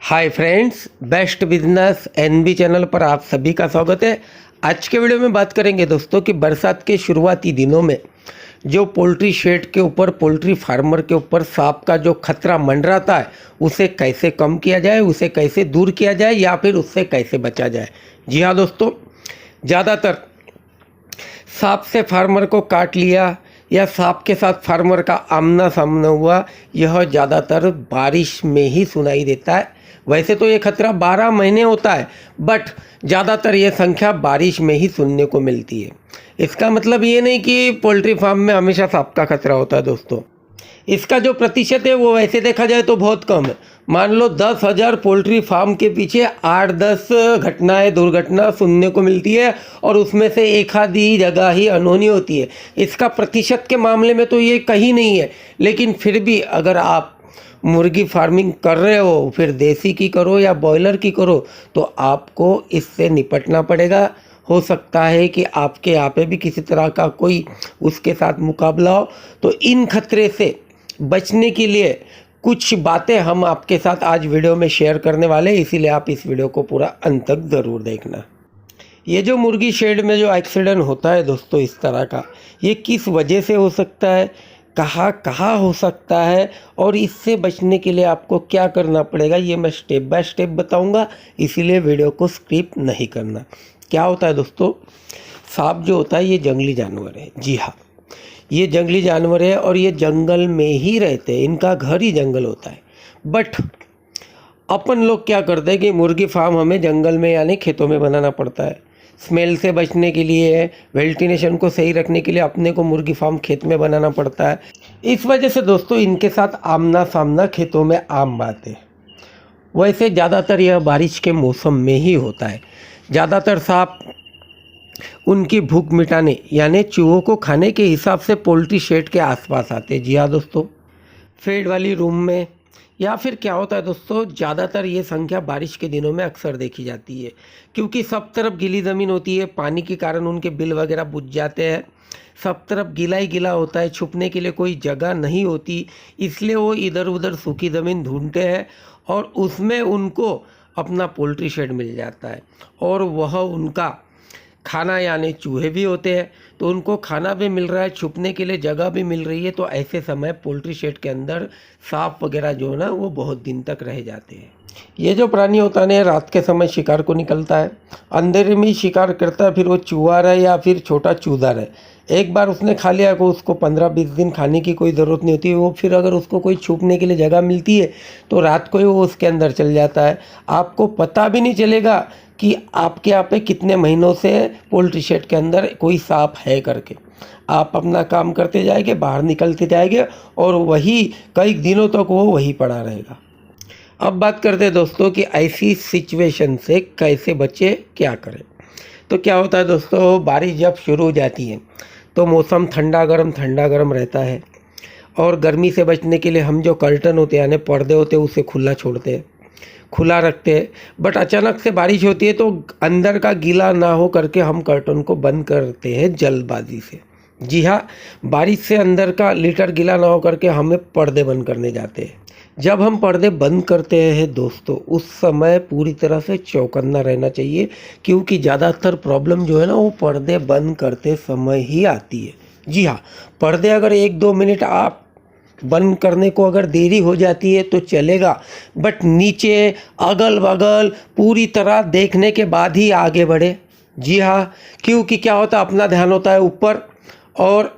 हाय friends, best business NB channel पर आप सभी का स्वागत है। आज के वीडियो में बात करेंगे दोस्तों कि बरसात के शुरुआती दिनों में जो पोल्ट्री शेड के ऊपर, पोल्ट्री फार्मर के ऊपर सांप का जो खतरा मंडराता है उसे कैसे कम किया जाए, उसे कैसे दूर किया जाए या फिर उससे कैसे बचा जाए। जी हाँ दोस्तों, ज़्यादातर सांप से फार्मर को काट लिया या सांप के साथ फार्मर का आमना सामना हुआ, यह ज़्यादातर बारिश में ही सुनाई देता है। वैसे तो ये खतरा 12 महीने होता है, बट ज़्यादातर ये संख्या बारिश में ही सुनने को मिलती है। इसका मतलब ये नहीं कि पोल्ट्री फार्म में हमेशा सांप का खतरा होता है दोस्तों। इसका जो प्रतिशत है वो वैसे देखा जाए तो बहुत कम है। मान लो 10,000 पोल्ट्री फार्म के पीछे 8-10 घटनाएं, दुर्घटना सुनने को मिलती है और उसमें से एक आधी जगह ही अनहोनी होती है। इसका प्रतिशत के मामले में तो ये कहीं नहीं है, लेकिन फिर भी अगर आप मुर्गी फार्मिंग कर रहे हो, फिर देसी की करो या बॉयलर की करो, तो आपको इससे निपटना पड़ेगा। हो सकता है कि आपके यहाँ पे भी किसी तरह का कोई उसके साथ मुकाबला हो। तो इन खतरे से बचने के लिए कुछ बातें हम आपके साथ आज वीडियो में शेयर करने वाले हैं, इसीलिए आप इस वीडियो को पूरा अंत तक ज़रूर देखना। ये जो मुर्गी शेड में जो एक्सीडेंट होता है दोस्तों इस तरह का, ये किस वजह से हो सकता है, कहाँ कहाँ हो सकता है और इससे बचने के लिए आपको क्या करना पड़ेगा, ये मैं स्टेप बाय स्टेप बताऊंगा, इसीलिए वीडियो को स्किप नहीं करना। क्या होता है दोस्तों, सांप जो होता है ये जंगली जानवर है। जी हाँ, ये जंगली जानवर है और ये जंगल में ही रहते हैं, इनका घर ही जंगल होता है। बट अपन लोग क्या करते हैं कि मुर्गी फार्म हमें जंगल में यानी खेतों में बनाना पड़ता है। स्मेल से बचने के लिए, वेंटिलेशन को सही रखने के लिए अपने को मुर्गी फार्म खेत में बनाना पड़ता है। इस वजह से दोस्तों इनके साथ आमना सामना खेतों में आम बात है। वैसे ज़्यादातर यह बारिश के मौसम में ही होता है। ज़्यादातर सांप उनकी भूख मिटाने यानी चूहों को खाने के हिसाब से पोल्ट्री शेड के आसपास आते हैं। जी हाँ दोस्तों, फेड वाली रूम में या फिर क्या होता है दोस्तों, ज़्यादातर ये संख्या बारिश के दिनों में अक्सर देखी जाती है, क्योंकि सब तरफ गीली ज़मीन होती है। पानी के कारण उनके बिल वगैरह बुझ जाते हैं, सब तरफ गीला ही गीला होता है, छुपने के लिए कोई जगह नहीं होती, इसलिए वो इधर उधर सूखी ज़मीन ढूंढते हैं और उसमें उनको अपना पोल्ट्री शेड मिल जाता है और वह उनका खाना यानी चूहे भी होते हैं, तो उनको खाना भी मिल रहा है, छुपने के लिए जगह भी मिल रही है। तो ऐसे समय पोल्ट्री शेड के अंदर सांप वगैरह जो है ना वो बहुत दिन तक रह जाते हैं। ये जो प्राणी होता है ना, रात के समय शिकार को निकलता है, अंधेरे में शिकार करता है, फिर वो चूहा रहे या फिर छोटा चूजा रहे, एक बार उसने खा लिया को उसको 15-20 दिन खाने की कोई ज़रूरत नहीं होती। वो फिर अगर उसको कोई छुपने के लिए जगह मिलती है तो रात को ही वो उसके अंदर चल जाता है। आपको पता भी नहीं चलेगा कि आपके यहाँ पे कितने महीनों से पोल्ट्री शेड के अंदर कोई सांप है करके। आप अपना काम करते जाएंगे, बाहर निकलते जाएंगे और वही कई दिनों तक वो वहीं पड़ा रहेगा। अब बात करते हैं दोस्तों कि ऐसी सिचुएशन से कैसे बचे, क्या करें। तो क्या होता है दोस्तों, बारिश जब शुरू हो जाती है तो मौसम ठंडा गर्म रहता है और गर्मी से बचने के लिए हम जो कर्टन होते हैं यानी पर्दे होते हैं उसे खुला रखते हैं। बट अचानक से बारिश होती है तो अंदर का गीला ना हो करके हम कर्टन को बंद करते हैं जल्दबाजी से। जी हाँ, बारिश से अंदर का लीटर गीला ना हो करके हमें पर्दे बंद करने जाते हैं। जब हम पर्दे बंद करते हैं दोस्तों, उस समय पूरी तरह से चौकन्ना रहना चाहिए, क्योंकि ज़्यादातर प्रॉब्लम जो है ना वो पर्दे बंद करते समय ही आती है। जी हाँ, पर्दे अगर 1-2 मिनट आप बंद करने को अगर देरी हो जाती है तो चलेगा, बट नीचे अगल बगल पूरी तरह देखने के बाद ही आगे बढ़े। जी हाँ, क्योंकि क्या होता है, अपना ध्यान होता है ऊपर और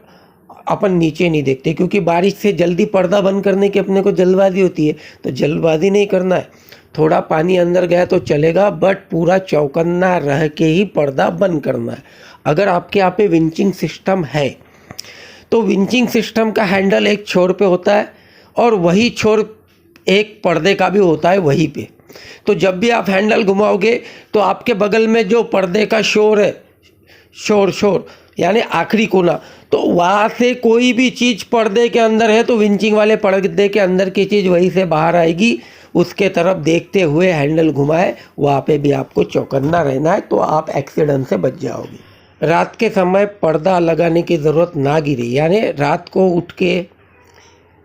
अपन नीचे नहीं देखते, क्योंकि बारिश से जल्दी पर्दा बंद करने की अपने को जल्दबाजी होती है। तो जल्दबाजी नहीं करना है, थोड़ा पानी अंदर गया तो चलेगा, बट पूरा चौकन्ना रह के ही पर्दा बंद करना है। अगर आपके यहाँ पे विंचिंग सिस्टम है तो विंचिंग सिस्टम का हैंडल एक छोर पे होता है और वही छोर एक पर्दे का भी होता है वहीं पे। तो जब भी आप हैंडल घुमाओगे तो आपके बगल में जो पर्दे का शोर है, शोर यानी आखिरी कोना, तो वहाँ से कोई भी चीज़ पर्दे के अंदर है तो विंचिंग वाले पर्दे के अंदर की चीज़ वहीं से बाहर आएगी। उसके तरफ देखते हुए हैंडल घुमाए, वहाँ पे भी आपको चौकन्ना रहना है, तो आप एक्सीडेंट से बच जाओगे। रात के समय पर्दा लगाने की ज़रूरत ना गिरे, यानी रात को उठ के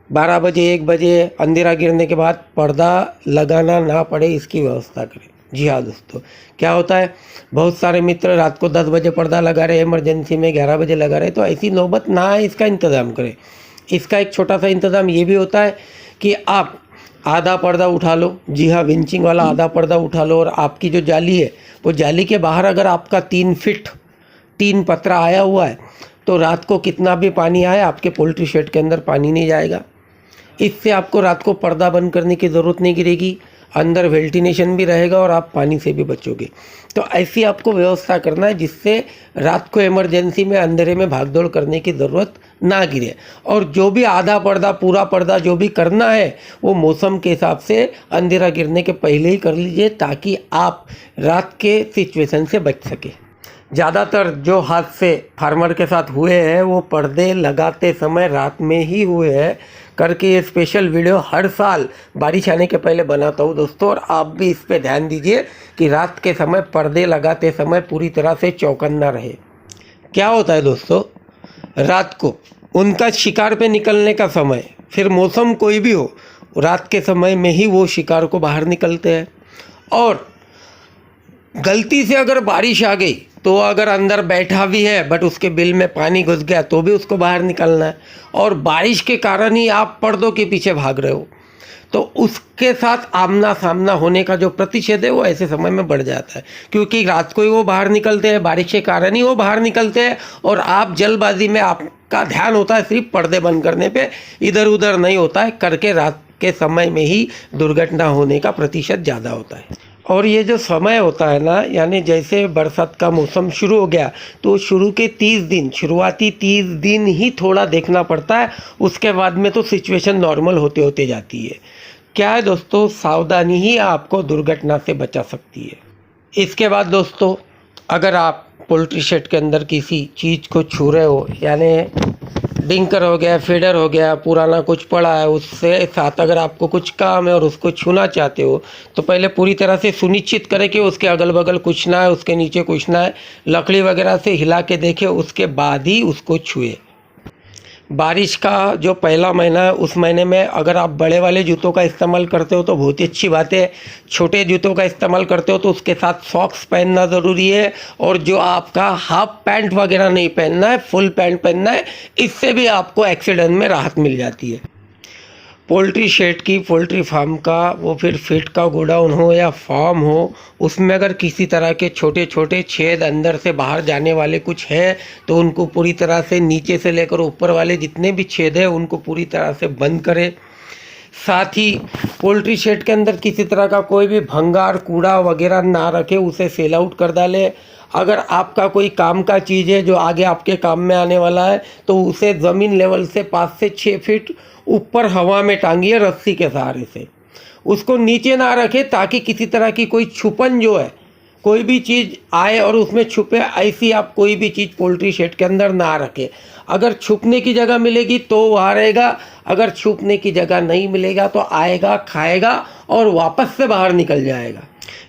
12 बजे 1 बजे अंधेरा गिरने के बाद पर्दा लगाना ना पड़े इसकी व्यवस्था करें। जी हाँ दोस्तों, क्या होता है, बहुत सारे मित्र रात को 10 बजे पर्दा लगा रहे, इमरजेंसी में 11 बजे लगा रहे, तो ऐसी नौबत ना आए इसका इंतज़ाम करें। इसका एक छोटा सा इंतज़ाम ये भी होता है कि आप आधा पर्दा उठा लो। जी हाँ, विंचिंग वाला आधा पर्दा उठा लो, और आपकी जो जाली है वो जाली के बाहर अगर आपका 3 फीट 3 पतरा आया हुआ है तो रात को कितना भी पानी आए आपके पोल्ट्री शेड के अंदर पानी नहीं जाएगा। इससे आपको रात को पर्दा बंद करने की ज़रूरत नहीं गिरेगी, अंदर वेंटिलेशन भी रहेगा और आप पानी से भी बचोगे। तो ऐसी आपको व्यवस्था करना है जिससे रात को इमरजेंसी में अंधेरे में भागदौड़ करने की ज़रूरत ना गिरे। और जो भी आधा पर्दा पूरा पर्दा जो भी करना है वो मौसम के हिसाब से अंधेरा गिरने के पहले ही कर लीजिए, ताकि आप रात के सिचुएशन से बच सके। ज़्यादातर जो हादसे फार्मर के साथ हुए हैं वो पर्दे लगाते समय रात में ही हुए हैं करके ये स्पेशल वीडियो हर साल बारिश आने के पहले बनाता हूँ दोस्तों। और आप भी इस पे ध्यान दीजिए कि रात के समय पर्दे लगाते समय पूरी तरह से चौकन्ना रहे। क्या होता है दोस्तों, रात को उनका शिकार पे निकलने का समय, फिर मौसम कोई भी हो, रात के समय में ही वो शिकार को बाहर निकलते हैं। और गलती से अगर बारिश आ गई तो अगर अंदर बैठा भी है बट उसके बिल में पानी घुस गया तो भी उसको बाहर निकलना है, और बारिश के कारण ही आप पर्दों के पीछे भाग रहे हो तो उसके साथ आमना सामना होने का जो प्रतिशत है वो ऐसे समय में बढ़ जाता है, क्योंकि रात को ही वो बाहर निकलते हैं, बारिश के कारण ही वो बाहर निकलते हैं, और आप जल्दबाजी में आपका ध्यान होता है सिर्फ पर्दे बंद करने पे, इधर उधर नहीं होता है करके रात के समय में ही दुर्घटना होने का प्रतिशत ज़्यादा होता है। और ये जो समय होता है ना, यानी जैसे बरसात का मौसम शुरू हो गया तो शुरू के 30 दिन, शुरुआती 30 दिन ही थोड़ा देखना पड़ता है, उसके बाद में तो सिचुएशन नॉर्मल होते होते जाती है। क्या है दोस्तों, सावधानी ही आपको दुर्घटना से बचा सकती है। इसके बाद दोस्तों, अगर आप पोल्ट्री शेड के अंदर किसी चीज़ को छू रहे हो, यानी डिंकर हो गया, फीडर हो गया, पुराना कुछ पड़ा है, उससे साथ अगर आपको कुछ काम है और उसको छूना चाहते हो तो पहले पूरी तरह से सुनिश्चित करें कि उसके अगल बगल कुछ ना है, उसके नीचे कुछ ना है, लकड़ी वगैरह से हिला के देखें, उसके बाद ही उसको छुए। बारिश का जो पहला महीना है उस महीने में अगर आप बड़े वाले जूतों का इस्तेमाल करते हो तो बहुत ही अच्छी बात है। छोटे जूतों का इस्तेमाल करते हो तो उसके साथ सॉक्स पहनना ज़रूरी है, और जो आपका हाफ पैंट वगैरह नहीं पहनना है, फुल पैंट पहनना है, इससे भी आपको एक्सीडेंट में राहत मिल जाती है। पोल्ट्री शेड की, पोल्ट्री फार्म का, वो फिर फीड का गोडाउन हो या फार्म हो, उसमें अगर किसी तरह के छोटे छोटे छेद अंदर से बाहर जाने वाले कुछ हैं तो उनको पूरी तरह से, नीचे से लेकर ऊपर वाले जितने भी छेद हैं उनको पूरी तरह से बंद करें। साथ ही पोल्ट्री शेड के अंदर किसी तरह का कोई भी भंगार कूड़ा वगैरह ना रखे, उसे सेल आउट कर डालें। अगर आपका कोई काम का चीज़ है जो आगे आपके काम में आने वाला है तो उसे ज़मीन लेवल से 5 से 6 फीट ऊपर हवा में टांगिए रस्सी के सहारे से, उसको नीचे ना रखें ताकि किसी तरह की कोई छुपन जो है, कोई भी चीज़ आए और उसमें छुपे, ऐसी आप कोई भी चीज़ पोल्ट्री शेड के अंदर ना रखें। अगर छुपने की जगह मिलेगी तो वहाँ रहेगा, अगर छुपने की जगह नहीं मिलेगा तो आएगा, खाएगा और वापस से बाहर निकल जाएगा।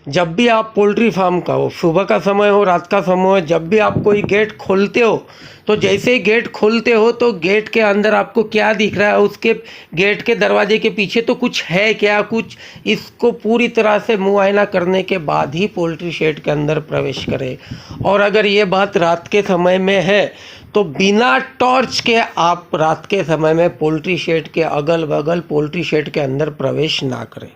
जब भी आप पोल्ट्री फार्म का हो, सुबह का समय हो, रात का समय हो, जब भी आप कोई गेट खोलते हो तो जैसे ही गेट खोलते हो तो गेट के अंदर आपको क्या दिख रहा है, उसके गेट के दरवाजे के पीछे तो कुछ है क्या, कुछ, इसको पूरी तरह से मुआयना करने के बाद ही पोल्ट्री शेड के अंदर प्रवेश करें। और अगर ये बात रात के समय में है तो बिना टॉर्च के आप रात के समय में पोल्ट्री शेड के अगल बगल, पोल्ट्री शेड के अंदर प्रवेश ना करें।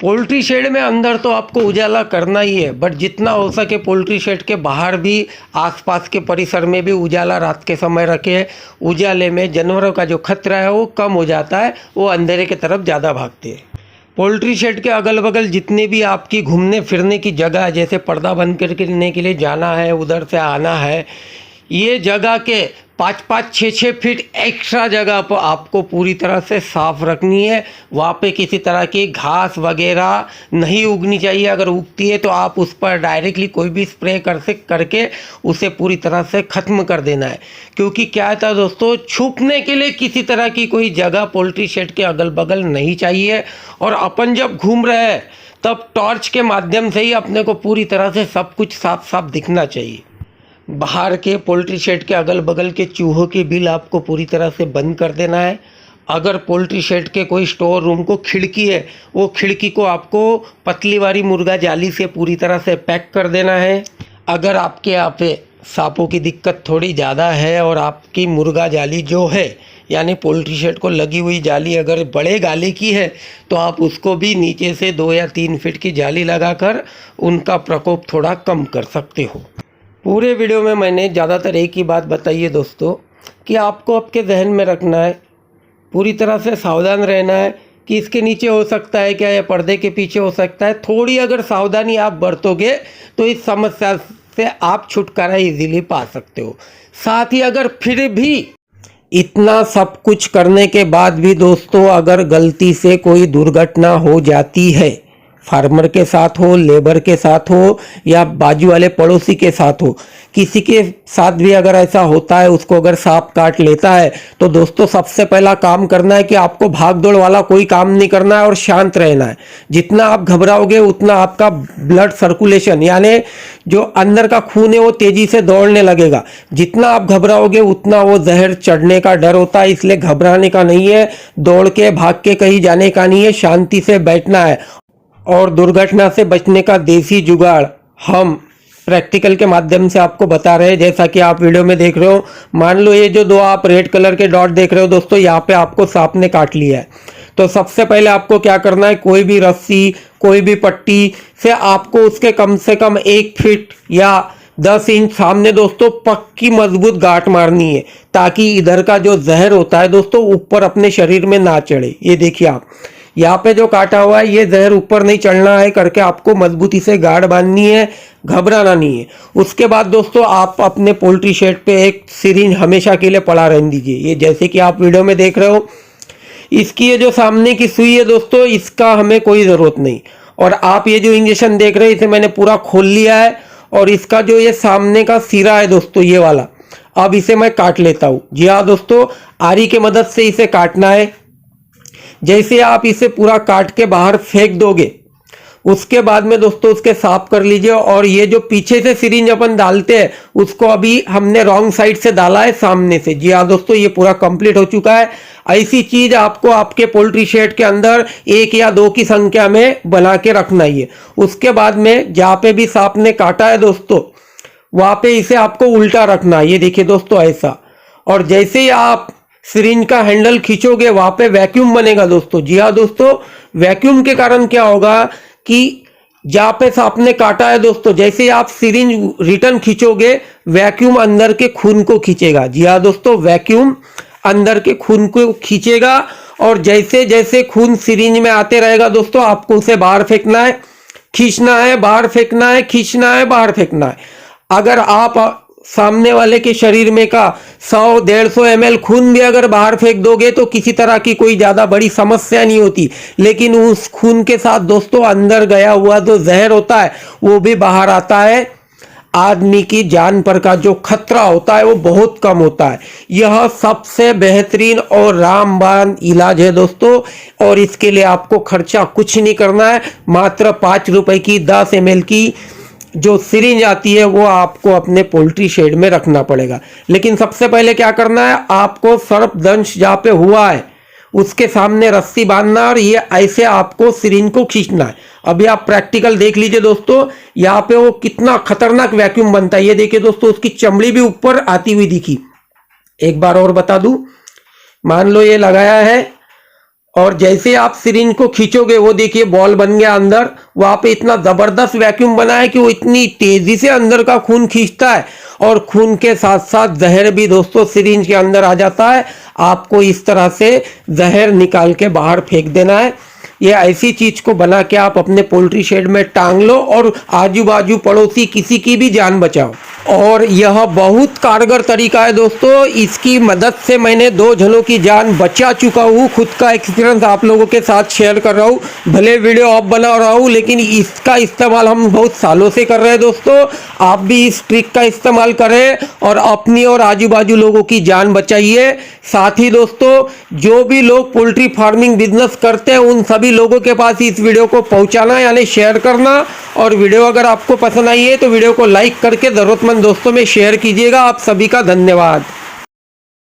पोल्ट्री शेड में अंदर तो आपको उजाला करना ही है, बट जितना हो सके पोल्ट्री शेड के बाहर भी, आसपास के परिसर में भी उजाला रात के समय रखें। उजाले में जानवरों का जो खतरा है वो कम हो जाता है, वो अंधेरे की तरफ ज़्यादा भागते हैं। पोल्ट्री शेड के अगल बगल जितनी भी आपकी घूमने फिरने की जगह है, जैसे पर्दा बंद करने के लिए जाना है, उधर से आना है, ये जगह के 5-5, 6-6 फीट एक्स्ट्रा जगह पर आपको पूरी तरह से साफ़ रखनी है। वहाँ पे किसी तरह की घास वगैरह नहीं उगनी चाहिए, अगर उगती है तो आप उस पर डायरेक्टली कोई भी स्प्रे करके उसे पूरी तरह से ख़त्म कर देना है। क्योंकि क्या था दोस्तों, छुपने के लिए किसी तरह की कोई जगह पोल्ट्री शेड के अगल बगल नहीं चाहिए, और अपन जब घूम रहे हैं तब टॉर्च के माध्यम से ही अपने को पूरी तरह से सब कुछ साफ साफ दिखना चाहिए। बाहर के पोल्ट्री शेड के अगल बगल के चूहों के बिल आपको पूरी तरह से बंद कर देना है। अगर पोल्ट्री शेड के कोई स्टोर रूम को खिड़की है, वो खिड़की को आपको पतली वाली मुर्गा जाली से पूरी तरह से पैक कर देना है। अगर आपके यहाँ पे सांपों की दिक्कत थोड़ी ज़्यादा है और आपकी मुर्गा जाली जो है यानी पोल्ट्री शेड को लगी हुई जाली अगर बड़े गाले की है तो आप उसको भी नीचे से 2 या 3 फीट की जाली लगाकर उनका प्रकोप थोड़ा कम कर सकते हो। पूरे वीडियो में मैंने ज़्यादातर एक ही बात बताई है दोस्तों कि आपको आपके जहन में रखना है, पूरी तरह से सावधान रहना है कि इसके नीचे हो सकता है क्या, या पर्दे के पीछे हो सकता है। थोड़ी अगर सावधानी आप बरतोगे तो इस समस्या से आप छुटकारा इजीली पा सकते हो। साथ ही अगर फिर भी इतना सब कुछ करने के बाद भी दोस्तों अगर गलती से कोई दुर्घटना हो जाती है, फार्मर के साथ हो, लेबर के साथ हो या बाजू वाले पड़ोसी के साथ हो, किसी के साथ भी अगर ऐसा होता है, उसको अगर सांप काट लेता है तो दोस्तों सबसे पहला काम करना है कि आपको भाग दौड़ वाला कोई काम नहीं करना है और शांत रहना है। जितना आप घबराओगे उतना आपका ब्लड सर्कुलेशन यानी जो अंदर का खून है वो तेजी से दौड़ने लगेगा। जितना आप घबराओगे उतना वो जहर चढ़ने का डर होता है, इसलिए घबराने का नहीं है, दौड़ के भाग के कहीं जाने का नहीं है, शांति से बैठना है। और दुर्घटना से बचने का देसी जुगाड़ हम प्रैक्टिकल के माध्यम से आपको बता रहे हैं। जैसा कि आप वीडियो में देख रहे हो, मान लो ये जो 2 आप रेड कलर के डॉट देख रहे हो दोस्तों, यहाँ पे आपको सांप ने काट लिया है। तो सबसे पहले आपको क्या करना है, कोई भी रस्सी, कोई भी पट्टी से आपको उसके कम से कम 1 फीट या 10 इंच सामने दोस्तों पक्की मजबूत गांठ मारनी है, ताकि इधर का जो जहर होता है दोस्तों ऊपर अपने शरीर में ना चढ़े। ये देखिए आप यहाँ पे जो काटा हुआ है ये जहर ऊपर नहीं चढ़ना है करके आपको मजबूती से गार्ड बांधनी है, घबराना नहीं है। उसके बाद दोस्तों आप अपने पोल्ट्री शेड पे एक सिरिंज हमेशा के लिए पड़ा रहने दीजिए। ये जैसे कि आप वीडियो में देख रहे हो, इसकी ये जो सामने की सुई है दोस्तों, इसका हमें कोई ज़रूरत नहीं। और आप ये जो इंजेक्शन देख रहे हैं इसे मैंने पूरा खोल लिया है और इसका जो ये सामने का सिरा है दोस्तों ये वाला, अब इसे मैं काट लेता हूँ। जी हाँ दोस्तों, आरी के मदद से इसे काटना है। जैसे आप इसे पूरा काट के बाहर फेंक दोगे उसके बाद में दोस्तों उसके साफ कर लीजिए। और ये जो पीछे से सिरिंज अपन डालते हैं उसको अभी हमने रॉन्ग साइड से डाला है, सामने से। जी हाँ दोस्तों, ये पूरा कंप्लीट हो चुका है। ऐसी चीज आपको आपके पोल्ट्री शेड के अंदर 1 या 2 की संख्या में बना के रखना ही है। उसके बाद में जहाँ पे भी सांप ने काटा है दोस्तों वहां पे इसे आपको उल्टा रखना है। ये देखिए दोस्तों ऐसा, और जैसे ही आप सिरिंज का हैंडल खींचोगे वहां पे वैक्यूम बनेगा दोस्तों। जी हाँ दोस्तों, वैक्यूम के कारण क्या होगा कि जहां पे सांप ने काटा है दोस्तों, जैसे आप सिरिंज रिटर्न खींचोगे वैक्यूम अंदर के खून को खींचेगा। जी हाँ दोस्तों, वैक्यूम अंदर के खून को खींचेगा और जैसे जैसे खून सिरिंज में आते रहेगा दोस्तों आपको उसे बाहर फेंकना है, खींचना है, बाहर फेंकना है, खींचना है, बाहर फेंकना है। अगर आप सामने वाले के शरीर में का 100-150 ml खून भी अगर बाहर फेंक दोगे तो किसी तरह की कोई ज्यादा बड़ी समस्या नहीं होती, लेकिन उस खून के साथ दोस्तों अंदर गया हुआ जो जहर होता है वो भी बाहर आता है। आदमी की जान पर का जो खतरा होता है वो बहुत कम होता है। यह सबसे बेहतरीन और रामबाण इलाज है दोस्तों, और इसके लिए आपको खर्चा कुछ नहीं करना है। मात्र 5 रुपए की 10 ml की जो सिरिंज आती है वो आपको अपने पोल्ट्री शेड में रखना पड़ेगा। लेकिन सबसे पहले क्या करना है, आपको सर्पदंश जहाँ पे हुआ है उसके सामने रस्सी बांधना और ये ऐसे आपको सिरिंज को खींचना है। अभी आप प्रैक्टिकल देख लीजिए दोस्तों, यहाँ पे वो कितना खतरनाक वैक्यूम बनता है। ये देखिए दोस्तों, उसकी चमड़ी भी ऊपर आती हुई दिखी। एक बार और बता दूं, मान लो ये लगाया है और जैसे आप सिरिंज को खींचोगे वो देखिए बॉल बन गया अंदर। वहां पे इतना जबरदस्त वैक्यूम बना है कि वो इतनी तेजी से अंदर का खून खींचता है और खून के साथ साथ जहर भी दोस्तों सिरिंज के अंदर आ जाता है। आपको इस तरह से जहर निकाल के बाहर फेंक देना है। ये ऐसी चीज को बना के आप अपने पोल्ट्री शेड में टांग लो और आजू बाजू पड़ोसी किसी की भी जान बचाओ। और यह बहुत कारगर तरीका है दोस्तों, इसकी मदद से मैंने 2 जनों की जान बचा चुका हूँ। खुद का एक्सपीरियंस आप लोगों के साथ शेयर कर रहा हूँ। भले वीडियो ऑफ बना रहा हूँ लेकिन इसका इस्तेमाल हम बहुत सालों से कर रहे हैं दोस्तों। आप भी इस ट्रिक का इस्तेमाल करें और अपनी और आजू बाजू लोगों की जान बचाइए। साथ ही दोस्तों जो भी लोग पोल्ट्री फार्मिंग बिजनेस करते हैं उन सभी लोगों के पास इस वीडियो को पहुंचाना यानी शेयर करना। और वीडियो अगर आपको पसंद आई है तो वीडियो को लाइक करके जरूरतमंद दोस्तों में शेयर कीजिएगा। आप सभी का धन्यवाद।